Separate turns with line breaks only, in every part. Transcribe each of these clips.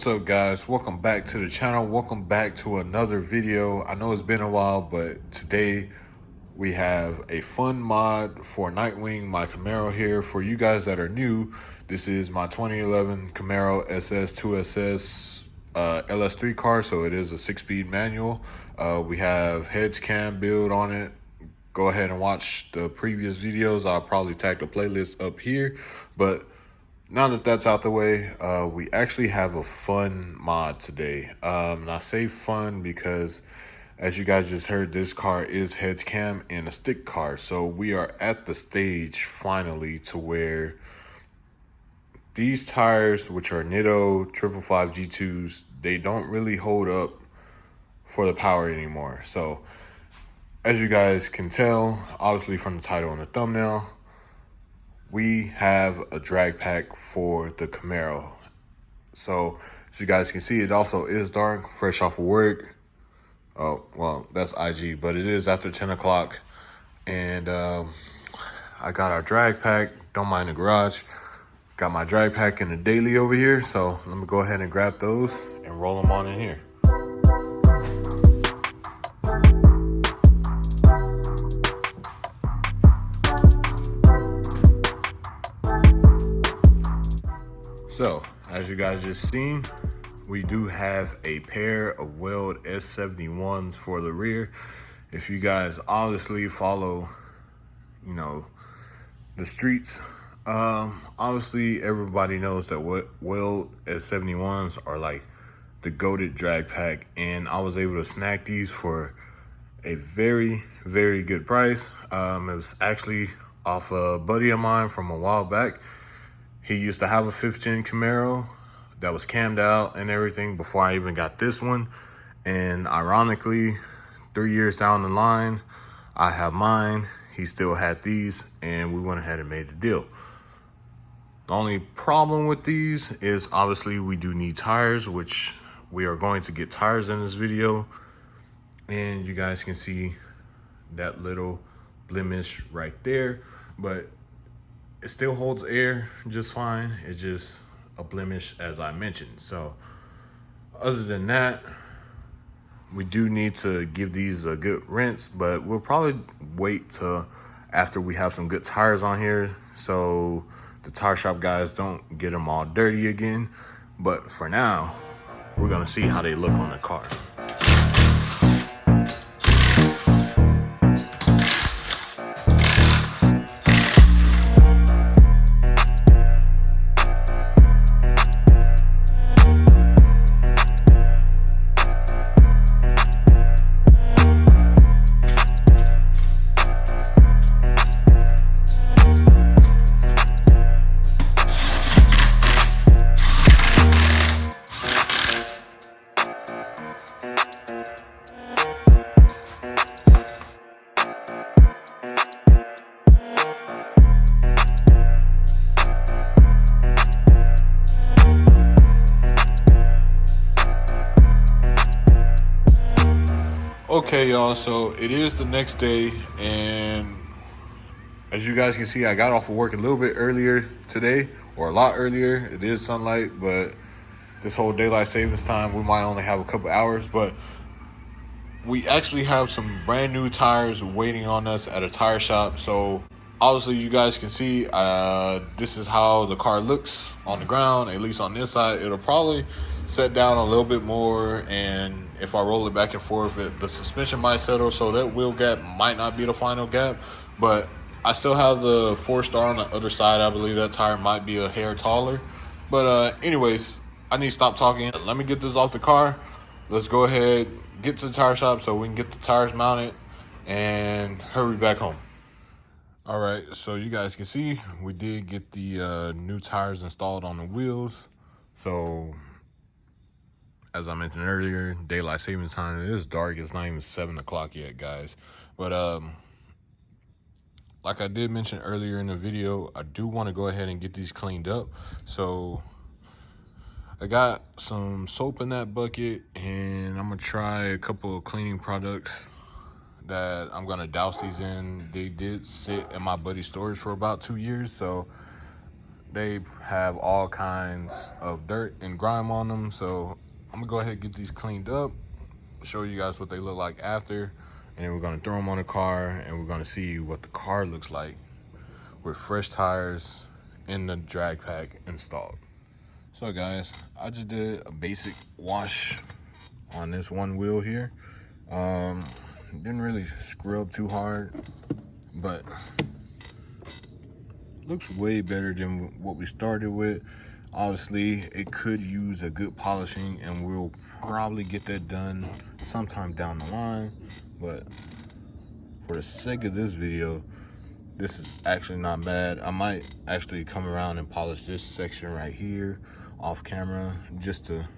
What's up, guys? Welcome back to the channel. Welcome back to another video. I know it's been a while, but today we have a fun mod for Nightwing, my Camaro here. For you guys that are new, this is my 2011 Camaro SS 2SS LS3 car, so it is a 6-speed manual. We have heads cam build on it. Go ahead and watch the previous videos. I'll probably tag the playlist up here, but now that that's out the way, we actually have a fun mod today. And I say fun because, as you guys just heard, this car is heads cam and a stick car. So we are at the stage finally to where these tires, which are Nitto 555 G2s, they don't really hold up for the power anymore. So as you guys can tell, obviously from the title and the thumbnail, we have a drag pack for the Camaro. So as you guys can see, it also is dark, fresh off of work. Oh, well, that's IG, but it is after 10 o'clock. And I got our drag pack, don't mind the garage. Got my drag pack in the daily over here. So let me go ahead and grab those and roll them on in here. So, as you guys just seen, we do have a pair of Weld S71s for the rear. If you guys obviously follow, the streets, obviously everybody knows that Weld S71s are like the goated drag pack, and I was able to snag these for a very, very good price. It was actually off a buddy of mine from a while back. He used to have a 5th gen Camaro that was cammed out and everything before I even got this one. And ironically, 3 years down the line, I have mine. He still had these, and we went ahead and made a deal. The only problem with these is obviously we do need tires, which we are going to get tires in this video. And you guys can see that little blemish right there, but it still holds air just fine. It's just a blemish, as I mentioned. So other than that, we do need to give these a good rinse, but we'll probably wait till after we have some good tires on here, so the tire shop guys don't get them all dirty again. But for now, we're gonna see how they look on the car. Okay, y'all, so it is the next day, and as you guys can see, I got off of work a little bit earlier today, or a lot earlier. It is sunlight, but this whole daylight savings time, we might only have a couple hours, but we actually have some brand new tires waiting on us at a tire shop. So obviously you guys can see, this is how the car looks on the ground, at least on this side. It'll probably set down a little bit more, and if I roll it back and forth, the suspension might settle, so that wheel gap might not be the final gap. But I still have the 4-star on the other side. I believe that tire might be a hair taller. But anyways, I need to stop talking. Let me get this off the car. Let's go ahead, get to the tire shop so we can get the tires mounted and hurry back home. All right, so you guys can see we did get the new tires installed on the wheels. So as I mentioned earlier, daylight savings time, it is dark. It's not even 7 o'clock yet, guys. But like I did mention earlier in the video, I do want to go ahead and get these cleaned up. So I got some soap in that bucket, and I'm gonna try a couple of cleaning products that I'm gonna douse these in. They did sit in my buddy's storage for about 2 years, so They have all kinds of dirt and grime on them, so I'm gonna go ahead and get these cleaned up, show you guys what they look like after, and then we're gonna throw them on the car and we're gonna see what the car looks like with fresh tires and the drag pack installed. So guys, I just did a basic wash on this one wheel here. Didn't really scrub too hard, but looks way better than what we started with. Obviously, it could use a good polishing, and we'll probably get that done sometime down the line. But for the sake of this video, this is actually not bad. I might actually come around and polish this section right here off camera just to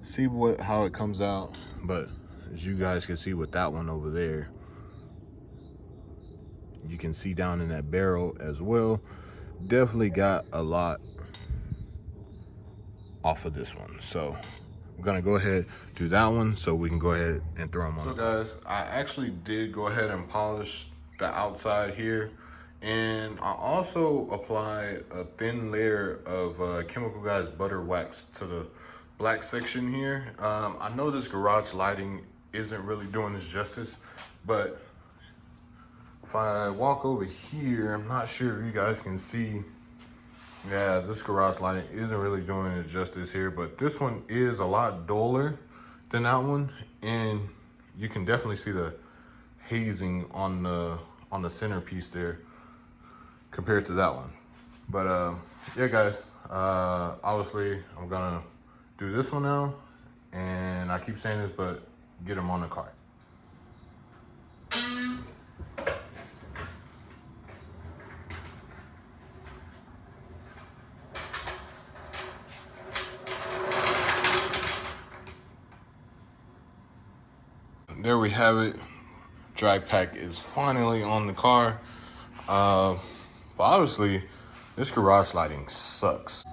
see how it comes out. But as you guys can see with that one over there, you can see down in that barrel as well, definitely got a lot off of this one. So I'm gonna go ahead do that one so we can go ahead and throw them on. So guys, I actually did go ahead and polish the outside here, and I also applied a thin layer of Chemical Guys butter wax to the black section here. I know this garage lighting isn't really doing this justice, but if I walk over here, I'm not sure if you guys can see. Yeah, this garage lighting isn't really doing it justice here, but this one is a lot duller than that one, and you can definitely see the hazing on the centerpiece there compared to that one. But yeah guys, obviously I'm gonna do this one now, and I keep saying this, but get them on the car. There we have it. Drag pack is finally on the car. But obviously, this garage lighting sucks.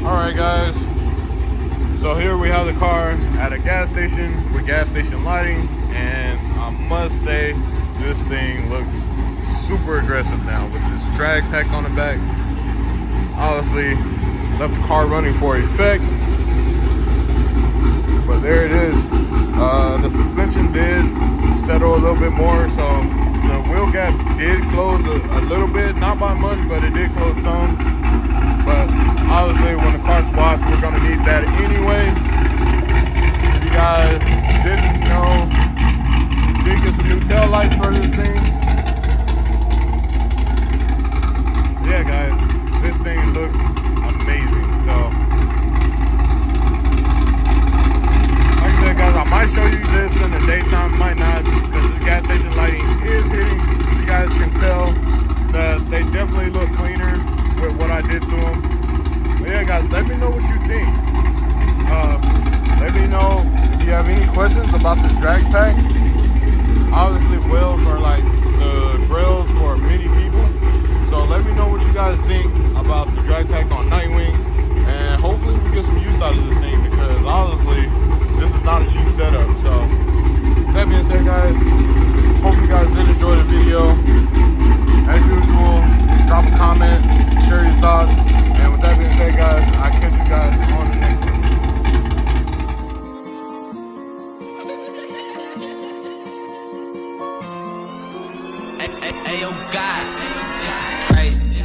Alright guys, so here we have the car at a gas station with gas station lighting, and I must say this thing looks super aggressive now with this drag pack on the back. Obviously left the car running for effect, but there it is. The suspension did settle a little bit more, so the wheel gap did close a little bit, not by much, but it did close some. But obviously when the car squats, we're gonna need that anyway. If you guys didn't know, did get some new tail lights for this thing. Yeah guys, this thing looks amazing. So like I said guys, I might show you this in the daytime, might not, because this gas station lighting is hitting. You guys can tell that they definitely look cleaner with what I did to them. But yeah guys, let me know what you think. Let me know if you have any questions about this drag pack. Obviously wheels are like the grills for many people, so let me know what you guys think about the drag pack on Nightwing, and hopefully we get some use out of this thing, because honestly this is not a cheap setup. So that being said guys, hope you guys did enjoy the video. As usual, drop a comment, share your thoughts, and with that being said guys, I'll catch you guys on the next one.
Ayo, God, this is crazy.